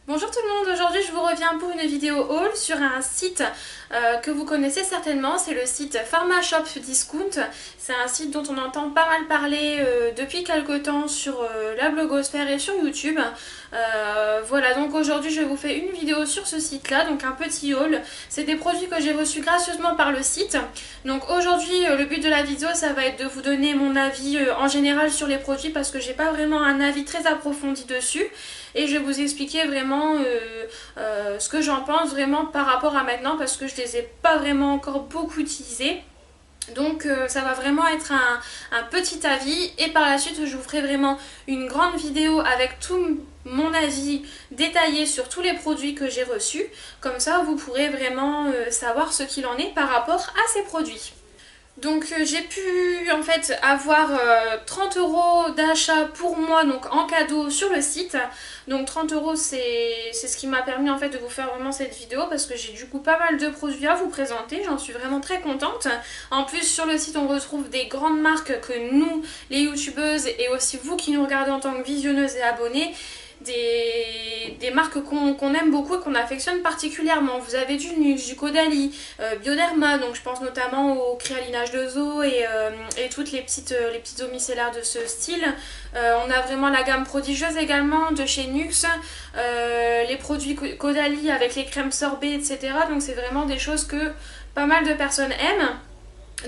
Bonjour tout le monde, aujourd'hui je vous reviens pour une vidéo haul sur un site que vous connaissez certainement, c'est le site Pharmashop Discount. C'est un site dont on entend pas mal parler depuis quelques temps sur la blogosphère et sur YouTube. Voilà, donc aujourd'hui je vous fais une vidéo sur ce site là, donc un petit haul. C'est des produits que j'ai reçus gracieusement par le site. Donc aujourd'hui le but de la vidéo ça va être de vous donner mon avis en général sur les produits parce que j'ai pas vraiment un avis très approfondi dessus. Et je vais vous expliquer vraiment ce que j'en pense vraiment par rapport à maintenant parce que je les ai pas vraiment encore beaucoup utilisés. Donc ça va vraiment être un petit avis et par la suite je vous ferai vraiment une grande vidéo avec tout mon avis détaillé sur tous les produits que j'ai reçus. Comme ça vous pourrez vraiment savoir ce qu'il en est par rapport à ces produits. Donc j'ai pu en fait avoir 30 € d'achat pour moi donc en cadeau sur le site. Donc 30 € c'est ce qui m'a permis en fait de vous faire vraiment cette vidéo parce que j'ai du coup pas mal de produits à vous présenter. J'en suis vraiment très contente. En plus sur le site on retrouve des grandes marques que nous les youtubeuses et aussi vous qui nous regardez en tant que visionneuses et abonnés, des marques qu'on aime beaucoup et qu'on affectionne particulièrement. Vous avez du Nuxe, du Caudalie, Bioderma, donc je pense notamment au créalinage de Zo et toutes les petites eaux micellaires de ce style. On a vraiment la gamme prodigieuse également de chez Nuxe, les produits Caudalie avec les crèmes sorbet, etc. Donc c'est vraiment des choses que pas mal de personnes aiment.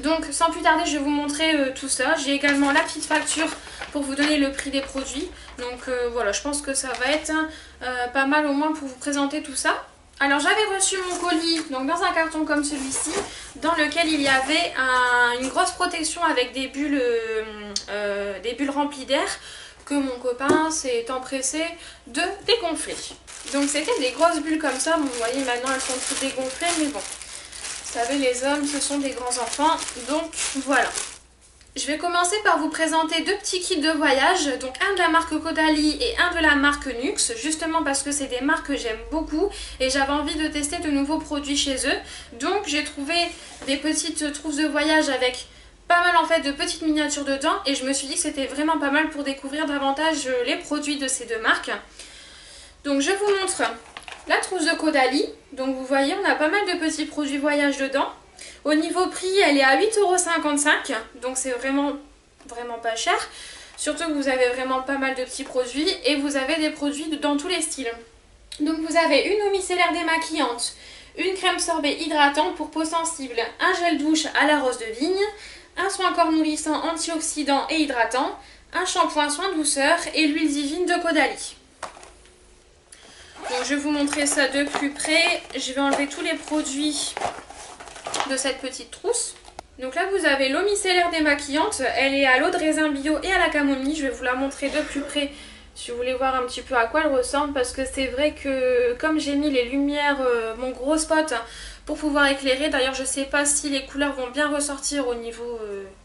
Donc sans plus tarder je vais vous montrer tout ça. J'ai également la petite facture pour vous donner le prix des produits. Donc voilà, je pense que ça va être pas mal au moins pour vous présenter tout ça. Alors j'avais reçu mon colis donc dans un carton comme celui-ci dans lequel il y avait une grosse protection avec des bulles remplies d'air que mon copain s'est empressé de dégonfler. Donc c'était des grosses bulles comme ça, bon, vous voyez maintenant elles sont toutes dégonflées mais bon. Vous savez, les hommes, ce sont des grands enfants, donc voilà. Je vais commencer par vous présenter deux petits kits de voyage, donc un de la marque Caudalie et un de la marque Nuxe, justement parce que c'est des marques que j'aime beaucoup et j'avais envie de tester de nouveaux produits chez eux. Donc j'ai trouvé des petites trousses de voyage avec pas mal en fait de petites miniatures dedans et je me suis dit que c'était vraiment pas mal pour découvrir davantage les produits de ces deux marques. Donc je vous montre la trousse de Caudalie, donc vous voyez on a pas mal de petits produits voyage dedans. Au niveau prix elle est à 8,55 €, donc c'est vraiment pas cher. Surtout que vous avez vraiment pas mal de petits produits et vous avez des produits dans tous les styles. Donc vous avez une eau micellaire démaquillante, une crème sorbet hydratante pour peau sensible, un gel douche à la rose de vigne, un soin corps nourrissant antioxydant et hydratant, un shampoing soin douceur et l'huile divine de Caudalie. Donc je vais vous montrer ça de plus près. Je vais enlever tous les produits de cette petite trousse. Donc là vous avez l'eau micellaire démaquillante. Elle est à l'eau de raisin bio et à la camomille. Je vais vous la montrer de plus près si vous voulez voir un petit peu à quoi elle ressemble. Parce que c'est vrai que comme j'ai mis les lumières, mon gros spot pour pouvoir éclairer. D'ailleurs je sais pas si les couleurs vont bien ressortir au niveau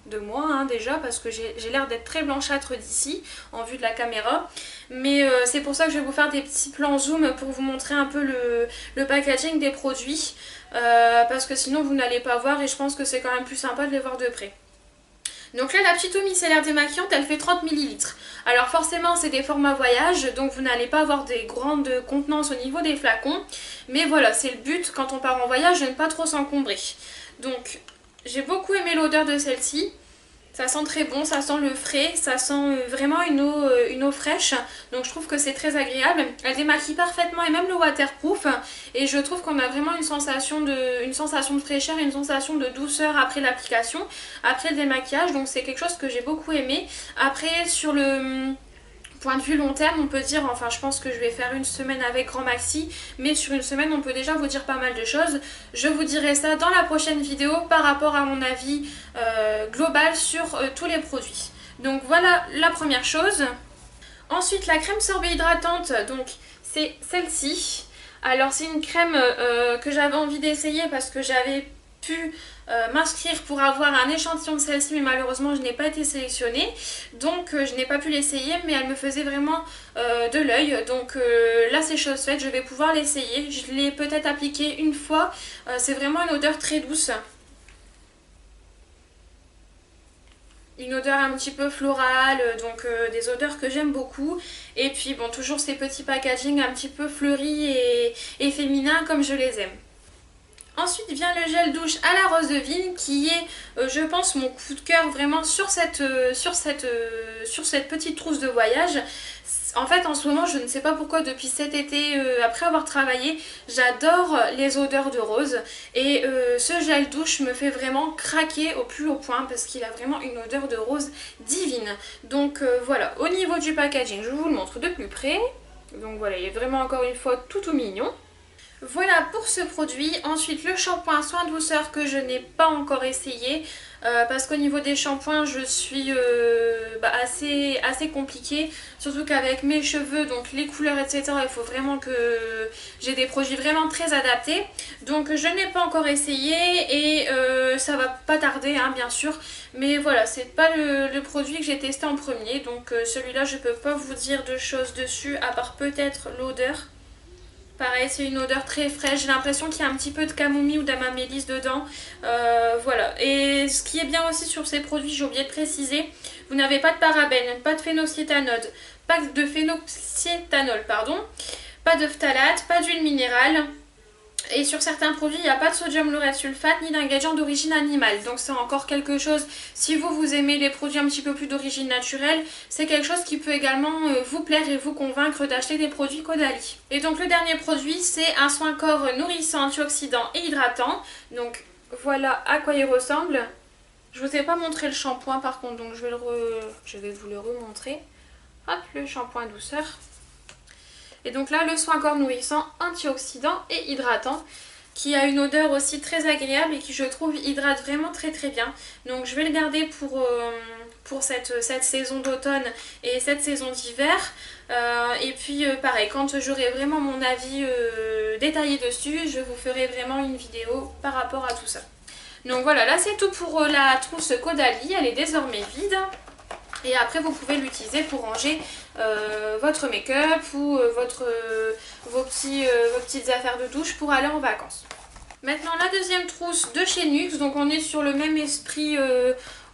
de moi déjà. Parce que j'ai l'air d'être très blanchâtre d'ici en vue de la caméra. Mais c'est pour ça que je vais vous faire des petits plans zoom pour vous montrer un peu le packaging des produits. Parce que sinon vous n'allez pas voir et je pense que c'est quand même plus sympa de les voir de près. Donc là la petite eau micellaire démaquillante elle fait 30 ml. Alors forcément c'est des formats voyage donc vous n'allez pas avoir des grandes contenances au niveau des flacons. Mais voilà c'est le but quand on part en voyage de ne pas trop s'encombrer. Donc j'ai beaucoup aimé l'odeur de celle-ci. Ça sent très bon, ça sent le frais, ça sent vraiment une eau fraîche. Donc je trouve que c'est très agréable. Elle démaquille parfaitement et même le waterproof. Et je trouve qu'on a vraiment une sensation de fraîcheur et une sensation de douceur après l'application, après le démaquillage. Donc c'est quelque chose que j'ai beaucoup aimé. Après sur le point de vue long terme, on peut dire, enfin je pense que je vais faire une semaine avec grand maxi, mais sur une semaine on peut déjà vous dire pas mal de choses. Je vous dirai ça dans la prochaine vidéo par rapport à mon avis global sur tous les produits. Donc voilà la première chose. Ensuite la crème sorbet hydratante, donc c'est celle-ci. Alors c'est une crème que j'avais envie d'essayer parce que j'avais pu m'inscrire pour avoir un échantillon de celle-ci mais malheureusement je n'ai pas été sélectionnée donc je n'ai pas pu l'essayer mais elle me faisait vraiment de l'œil donc là c'est chose faite, je vais pouvoir l'essayer. Je l'ai peut-être appliquée une fois, c'est vraiment une odeur très douce. une odeur un petit peu florale, donc des odeurs que j'aime beaucoup. Et puis bon, toujours ces petits packaging un petit peu fleuris et féminins comme je les aime. Ensuite vient le gel douche à la rose de vigne qui est, je pense, mon coup de cœur vraiment sur cette petite trousse de voyage. En fait, en ce moment, je ne sais pas pourquoi, depuis cet été, après avoir travaillé, j'adore les odeurs de rose. Et ce gel douche me fait vraiment craquer au plus haut point parce qu'il a vraiment une odeur de rose divine. Donc voilà, au niveau du packaging, je vous le montre de plus près. Donc voilà, il est vraiment encore une fois tout mignon. Voilà pour ce produit. Ensuite le shampoing soin douceur que je n'ai pas encore essayé parce qu'au niveau des shampoings je suis assez compliquée, surtout qu'avec mes cheveux, donc les couleurs etc, il faut vraiment que j'ai des produits vraiment très adaptés. Donc je n'ai pas encore essayé et ça va pas tarder hein, bien sûr, mais voilà, c'est pas le produit que j'ai testé en premier, donc celui-là je peux pas vous dire de choses dessus à part peut-être l'odeur. Pareil, c'est une odeur très fraîche. J'ai l'impression qu'il y a un petit peu de camomille ou d'amamélis dedans. Voilà. Et ce qui est bien aussi sur ces produits, j'ai oublié de préciser, vous n'avez pas de parabènes, pas de phénolcétanol, pardon, pas de phtalate, pas d'huile minérale. Et sur certains produits, il n'y a pas de sodium laureth sulfate ni d'ingrédients d'origine animale. Donc c'est encore quelque chose, si vous aimez les produits un petit peu plus d'origine naturelle, c'est quelque chose qui peut également vous plaire et vous convaincre d'acheter des produits Caudalie. Et donc le dernier produit, c'est un soin corps nourrissant, antioxydant et hydratant. Donc voilà à quoi il ressemble. Je ne vous ai pas montré le shampoing par contre, donc je vais vous le remontrer. Hop, le shampoing douceur. Et donc là, le soin corps nourrissant, antioxydant et hydratant, qui a une odeur aussi très agréable et qui, je trouve, hydrate vraiment très bien. Donc je vais le garder pour cette saison d'automne et cette saison d'hiver. Et puis pareil, quand j'aurai vraiment mon avis détaillé dessus, je vous ferai vraiment une vidéo par rapport à tout ça. Donc voilà, là c'est tout pour la trousse Caudalie, elle est désormais vide. Et après vous pouvez l'utiliser pour ranger votre make-up ou vos petites affaires de douche pour aller en vacances. Maintenant la deuxième trousse de chez NYX, donc on est sur le même esprit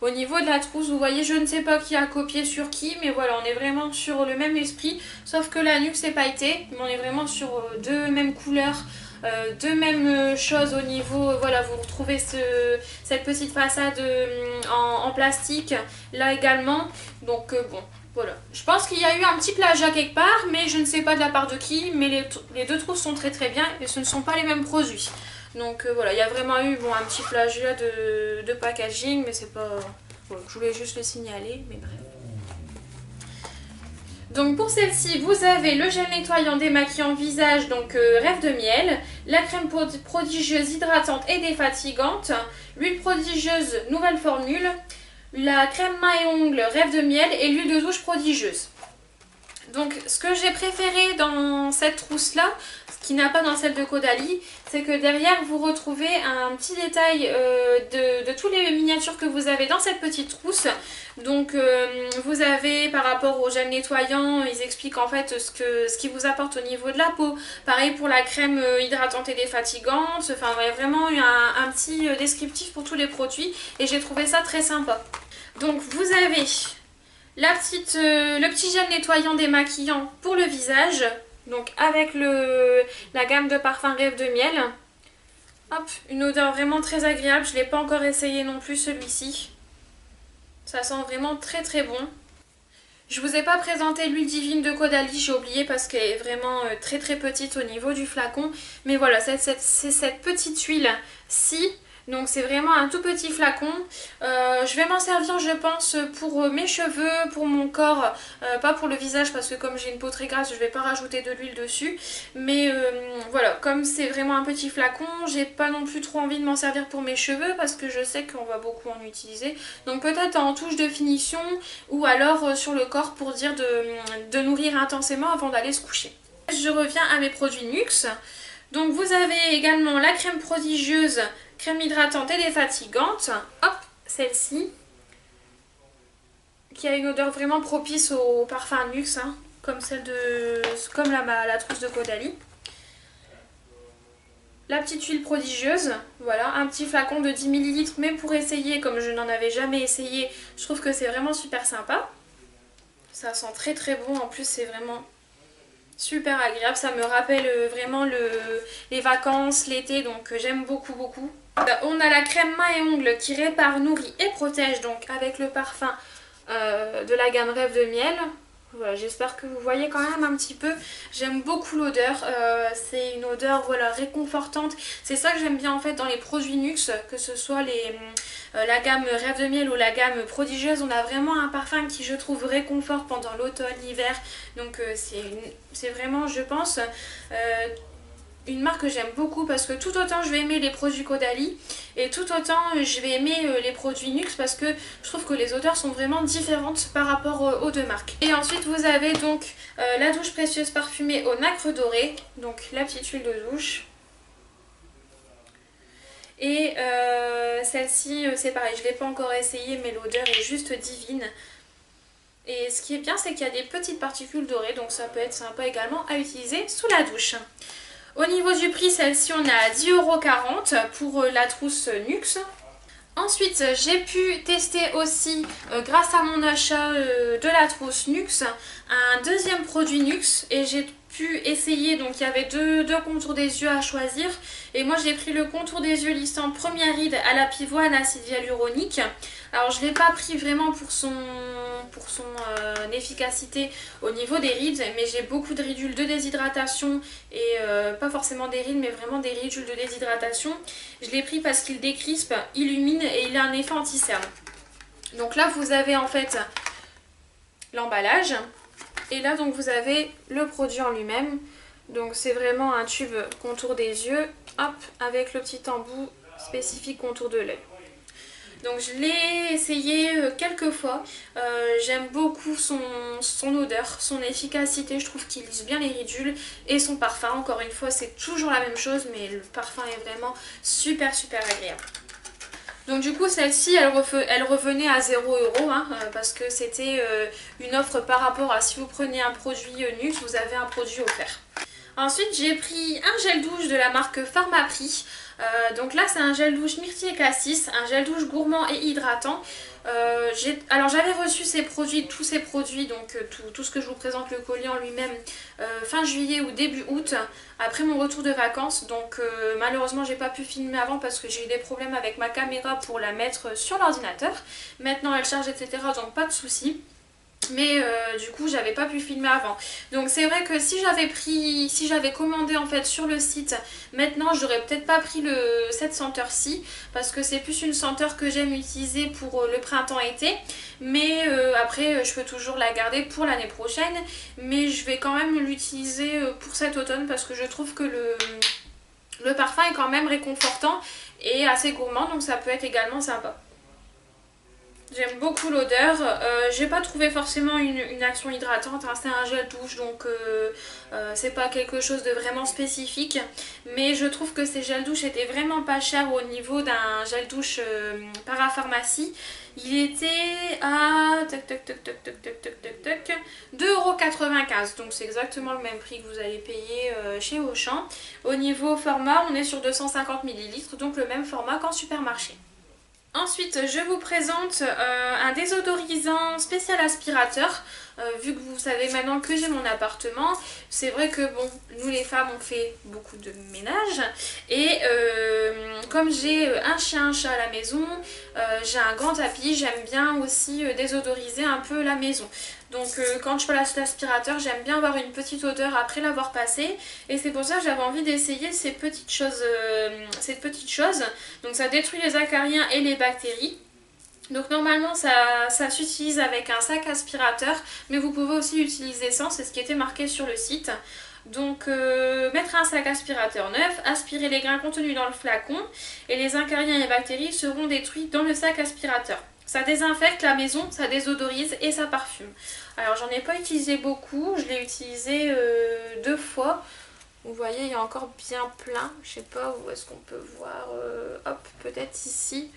au niveau de la trousse. Vous voyez, je ne sais pas qui a copié sur qui, mais voilà, on est vraiment sur le même esprit. Sauf que la NYX c'est pailleté, mais on est vraiment sur deux mêmes couleurs. Deux mêmes choses au niveau, voilà, vous retrouvez cette petite façade en plastique là également, donc bon, voilà. Je pense qu'il y a eu un petit plagiat quelque part, mais je ne sais pas de la part de qui, mais les deux trousses sont très bien et ce ne sont pas les mêmes produits. Donc voilà, il y a vraiment eu bon, un petit plagiat de packaging, mais c'est pas... Voilà, je voulais juste le signaler, mais bref. Donc pour celle-ci, vous avez le gel nettoyant démaquillant visage, donc Rêve de miel, la crème prodigieuse hydratante et défatigante, l'huile prodigieuse nouvelle formule, la crème main et ongles Rêve de miel et l'huile de douche prodigieuse. Donc ce que j'ai préféré dans cette trousse là, ce qui n'a pas dans celle de Caudalie, c'est que derrière vous retrouvez un petit détail de tous les miniatures que vous avez dans cette petite trousse. Donc vous avez par rapport au gel nettoyant, ils expliquent en fait ce qui vous apporte au niveau de la peau. Pareil pour la crème hydratante et défatigante, enfin il y a vraiment eu un petit descriptif pour tous les produits et j'ai trouvé ça très sympa. Donc vous avez le petit gel nettoyant démaquillant pour le visage, donc avec la gamme de parfums Rêve de miel. Hop, une odeur vraiment très agréable, je ne l'ai pas encore essayé non plus celui-ci. Ça sent vraiment très bon. Je vous ai pas présenté l'huile divine de Caudalie, j'ai oublié parce qu'elle est vraiment très petite au niveau du flacon. Mais voilà, c'est cette petite huile-ci. Donc c'est vraiment un tout petit flacon. Je vais m'en servir je pense pour mes cheveux, pour mon corps, pas pour le visage parce que comme j'ai une peau très grasse je vais pas rajouter de l'huile dessus. Mais voilà, comme c'est vraiment un petit flacon, j'ai pas non plus trop envie de m'en servir pour mes cheveux parce que je sais qu'on va beaucoup en utiliser. Donc peut-être en touche de finition ou alors sur le corps pour dire de nourrir intensément avant d'aller se coucher. Je reviens à mes produits NYX. Donc vous avez également la crème prodigieuse, crème hydratante et défatigante. Hop, celle-ci. Qui a une odeur vraiment propice au parfum NYX, hein, comme la trousse de Caudalie. la petite huile prodigieuse, voilà, un petit flacon de 10 ml, mais pour essayer, comme je n'en avais jamais essayé, je trouve que c'est vraiment super sympa. Ça sent très très bon, en plus c'est vraiment super agréable, ça me rappelle vraiment les vacances, l'été, donc j'aime beaucoup beaucoup. On a la crème main et ongles qui répare, nourrit et protège, donc avec le parfum de la gamme Rêve de Miel. Voilà, j'espère que vous voyez quand même un petit peu. J'aime beaucoup l'odeur, c'est une odeur voilà, réconfortante. C'est ça que j'aime bien en fait dans les produits Nuxe, que ce soit la gamme Rêve de Miel ou la gamme Prodigieuse. On a vraiment un parfum qui je trouve réconforte pendant l'automne, l'hiver. Donc c'est vraiment je pense une marque que j'aime beaucoup parce que tout autant je vais aimer les produits Caudalie et tout autant je vais aimer les produits Nuxe parce que je trouve que les odeurs sont vraiment différentes par rapport aux deux marques. Et ensuite vous avez donc la douche précieuse parfumée au nacre doré, donc la petite huile de douche. Et celle-ci c'est pareil, je ne l'ai pas encore essayée mais l'odeur est juste divine. Et ce qui est bien c'est qu'il y a des petites particules dorées donc ça peut être sympa également à utiliser sous la douche. Au niveau du prix, celle-ci on est à 10,40 € pour la trousse Nuxe. Ensuite, j'ai pu tester aussi, grâce à mon achat de la trousse Nuxe, un deuxième produit Nuxe et j'ai pu essayer, donc il y avait deux contours des yeux à choisir et moi j'ai pris le contour des yeux lissant première ride à la pivoine acide hyaluronique. Alors je ne l'ai pas pris vraiment pour son efficacité au niveau des rides, mais j'ai beaucoup de ridules de déshydratation et pas forcément des rides mais vraiment des ridules de déshydratation. Je l'ai pris parce qu'il décrispe, illumine et il a un effet anti-cerne. Donc là vous avez en fait l'emballage et là donc vous avez le produit en lui-même. Donc c'est vraiment un tube contour des yeux, hop, avec le petit embout spécifique contour de l'œil. Donc je l'ai essayé quelques fois, j'aime beaucoup son odeur, son efficacité, je trouve qu'il lisse bien les ridules et son parfum, encore une fois c'est toujours la même chose mais le parfum est vraiment super agréable. Donc du coup celle-ci elle revenait à 0 € hein, parce que c'était une offre par rapport à si vous prenez un produit Nuxe vous avez un produit offert. Ensuite j'ai pris un gel douche de la marque Pharmaprix. Donc là c'est un gel douche myrtille et cassis, un gel douche gourmand et hydratant. Alors j'avais reçu tous ces produits, donc tout ce que je vous présente, le colis en lui-même, fin juillet ou début août, après mon retour de vacances. Donc malheureusement j'ai pas pu filmer avant parce que j'ai eu des problèmes avec ma caméra pour la mettre sur l'ordinateur. Maintenant elle charge etc, donc pas de soucis. Mais du coup j'avais pas pu filmer avant. Donc c'est vrai que si j'avais commandé en fait sur le site, maintenant j'aurais peut-être pas pris cette senteur-ci parce que c'est plus une senteur que j'aime utiliser pour le printemps-été. Mais après je peux toujours la garder pour l'année prochaine. Mais je vais quand même l'utiliser pour cet automne parce que je trouve que le parfum est quand même réconfortant et assez gourmand, donc ça peut être également sympa. J'aime beaucoup l'odeur, j'ai pas trouvé forcément une action hydratante, hein. C'est un gel douche donc c'est pas quelque chose de vraiment spécifique. Mais je trouve que ces gels douche étaient vraiment pas chers au niveau d'un gel douche parapharmacie. Il était à 2,95 €, donc c'est exactement le même prix que vous allez payer chez Auchan. Au niveau format on est sur 250 ml, donc le même format qu'en supermarché. Ensuite, je vous présente un désodorisant spécial aspirateur. Vu que vous savez maintenant que j'ai mon appartement, c'est vrai que bon, nous les femmes on fait beaucoup de ménage et comme j'ai un chien, un chat à la maison, j'ai un grand tapis, j'aime bien aussi désodoriser un peu la maison. Donc quand je passe l'aspirateur, j'aime bien avoir une petite odeur après l'avoir passé et c'est pour ça que j'avais envie d'essayer cette petite chose. Donc ça détruit les acariens et les bactéries. Donc normalement ça s'utilise avec un sac aspirateur, mais vous pouvez aussi l'utiliser sans, c'est ce qui était marqué sur le site. Donc mettre un sac aspirateur neuf, aspirer les grains contenus dans le flacon et les acariens et les bactéries seront détruits dans le sac aspirateur. Ça désinfecte la maison, ça désodorise et ça parfume. Alors j'en ai pas utilisé beaucoup, je l'ai utilisé 2 fois. Vous voyez il y a encore bien plein, je sais pas où est-ce qu'on peut voir, hop peut-être ici.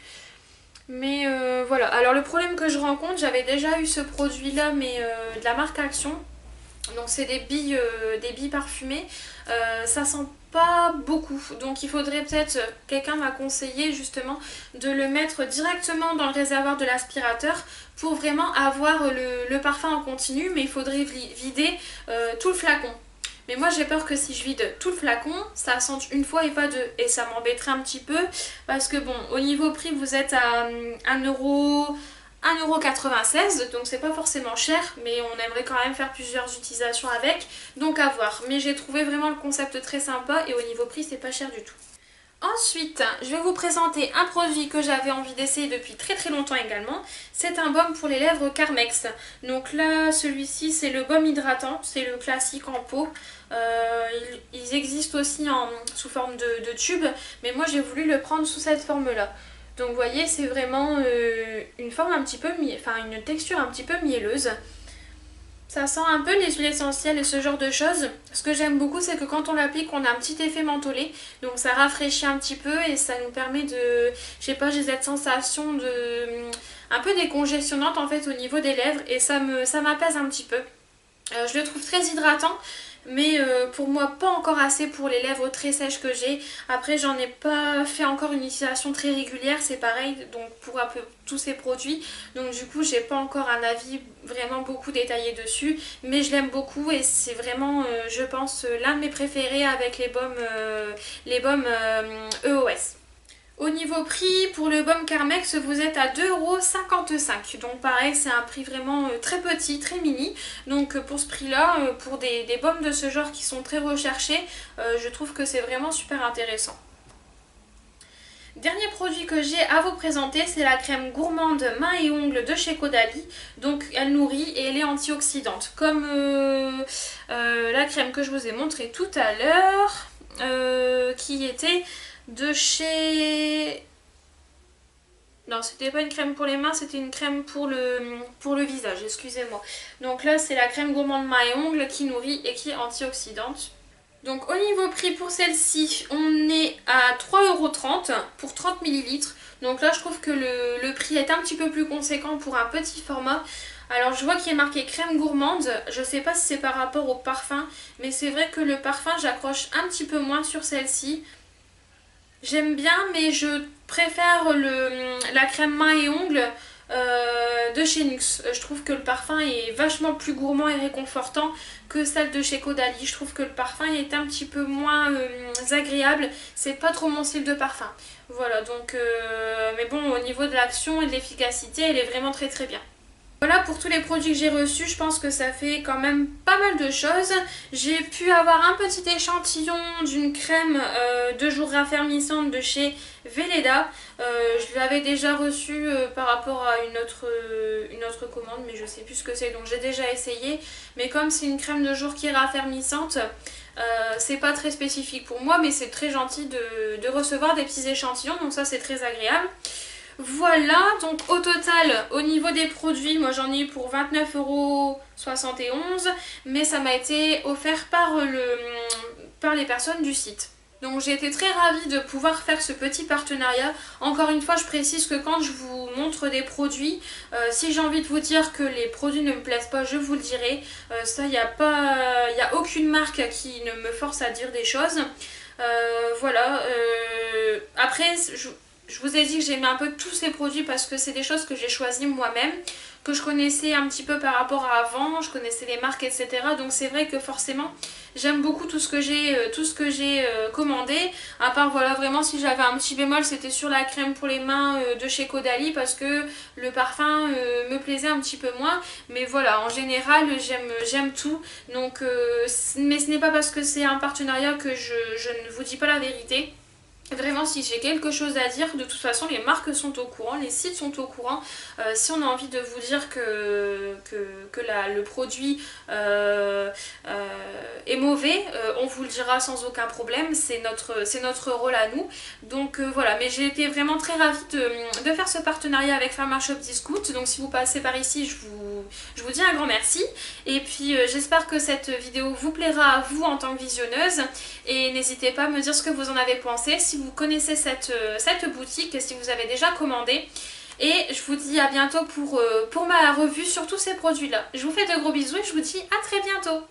Mais voilà, alors le problème que je rencontre, j'avais déjà eu ce produit là mais de la marque Action. Donc c'est des billes parfumées. Ça sent pas beaucoup, donc il faudrait peut-être, quelqu'un m'a conseillé justement de le mettre directement dans le réservoir de l'aspirateur pour vraiment avoir le parfum en continu, mais il faudrait vider tout le flacon. Mais moi j'ai peur que si je vide tout le flacon, ça sente une fois et pas deux. Et ça m'embêterait un petit peu parce que bon, au niveau prix vous êtes à 1,96 €, donc c'est pas forcément cher, mais on aimerait quand même faire plusieurs utilisations avec, donc à voir. Mais j'ai trouvé vraiment le concept très sympa et au niveau prix c'est pas cher du tout. Ensuite, je vais vous présenter un produit que j'avais envie d'essayer depuis très longtemps également. C'est un baume pour les lèvres Carmex. Donc là, celui-ci, c'est le baume hydratant, c'est le classique en pot. Ils existent aussi sous forme de tube, mais moi j'ai voulu le prendre sous cette forme-là. Donc vous voyez, c'est vraiment une forme un petit peu, enfin une texture un petit peu mielleuse. Ça sent un peu les huiles essentielles et ce genre de choses. Ce que j'aime beaucoup, c'est que quand on l'applique, on a un petit effet mentholé. Donc ça rafraîchit un petit peu et ça nous permet de... Je sais pas, j'ai cette sensation de... un peu décongestionnante en fait au niveau des lèvres et ça m'apaise un petit peu. Je le trouve très hydratant. Mais pour moi pas encore assez pour les lèvres très sèches que j'ai. Après j'en ai pas fait encore une utilisation très régulière, c'est pareil donc pour un peu tous ces produits. Donc du coup j'ai pas encore un avis vraiment beaucoup détaillé dessus. Mais je l'aime beaucoup et c'est vraiment je pense l'un de mes préférés avec les baumes EOS. Au niveau prix, pour le baume Carmex, vous êtes à 2,55 €. Donc pareil, c'est un prix vraiment très petit, très mini. Donc pour ce prix-là, pour des baumes de ce genre qui sont très recherchés, je trouve que c'est vraiment super intéressant. Dernier produit que j'ai à vous présenter, c'est la crème gourmande mains et ongles de chez Caudalie. Donc elle nourrit et elle est antioxydante. Comme la crème que je vous ai montrée tout à l'heure, qui était... de chez... Non, c'était pas une crème pour les mains, c'était une crème pour le visage, excusez-moi. Donc là, c'est la crème gourmande mains et ongles qui nourrit et qui est antioxydante. Donc au niveau prix pour celle-ci, on est à 3,30 € pour 30 ml. Donc là, je trouve que le prix est un petit peu plus conséquent pour un petit format. Alors je vois qu'il est marqué crème gourmande, je sais pas si c'est par rapport au parfum, mais c'est vrai que le parfum, j'accroche un petit peu moins sur celle-ci. J'aime bien, mais je préfère la crème mains et ongles de chez NYX. Je trouve que le parfum est vachement plus gourmand et réconfortant que celle de chez Caudalie. Je trouve que le parfum est un petit peu moins agréable. C'est pas trop mon style de parfum. Voilà, donc... mais bon, au niveau de l'action et de l'efficacité, elle est vraiment très bien. Voilà pour tous les produits que j'ai reçus, je pense que ça fait quand même pas mal de choses. J'ai pu avoir un petit échantillon d'une crème de jour raffermissante de chez Veleda. Je l'avais déjà reçue par rapport à une autre commande, mais je sais plus ce que c'est, donc j'ai déjà essayé. Mais comme c'est une crème de jour qui est raffermissante, c'est pas très spécifique pour moi, mais c'est très gentil de recevoir des petits échantillons, donc ça c'est très agréable. Voilà, donc au total, au niveau des produits, moi j'en ai eu pour 29,71 €, mais ça m'a été offert par les personnes du site. Donc j'ai été très ravie de pouvoir faire ce petit partenariat. Encore une fois, je précise que quand je vous montre des produits, si j'ai envie de vous dire que les produits ne me plaisent pas, je vous le dirai. Ça, il n'y a aucune marque qui ne me force à dire des choses. Voilà, après... Je vous ai dit que j'aimais un peu tous ces produits parce que c'est des choses que j'ai choisies moi-même, que je connaissais un petit peu par rapport à avant, je connaissais les marques, etc. Donc c'est vrai que forcément j'aime beaucoup tout ce que j'ai commandé. À part voilà, vraiment si j'avais un petit bémol, c'était sur la crème pour les mains de chez Caudalie parce que le parfum me plaisait un petit peu moins. Mais voilà, en général j'aime tout. Donc, mais ce n'est pas parce que c'est un partenariat que je ne vous dis pas la vérité. Vraiment, si j'ai quelque chose à dire, de toute façon les marques sont au courant, les sites sont au courant. Si on a envie de vous dire que le produit est mauvais, on vous le dira sans aucun problème, c'est notre rôle à nous. Donc voilà, mais j'ai été vraiment très ravie de faire ce partenariat avec Pharma Shop Discount. Donc si vous passez par ici, je vous dis un grand merci. Et puis j'espère que cette vidéo vous plaira à vous en tant que visionneuse. Et n'hésitez pas à me dire ce que vous en avez pensé, si vous connaissez cette boutique, si vous avez déjà commandé. Et je vous dis à bientôt pour ma revue sur tous ces produits là. Je vous fais de gros bisous et je vous dis à très bientôt.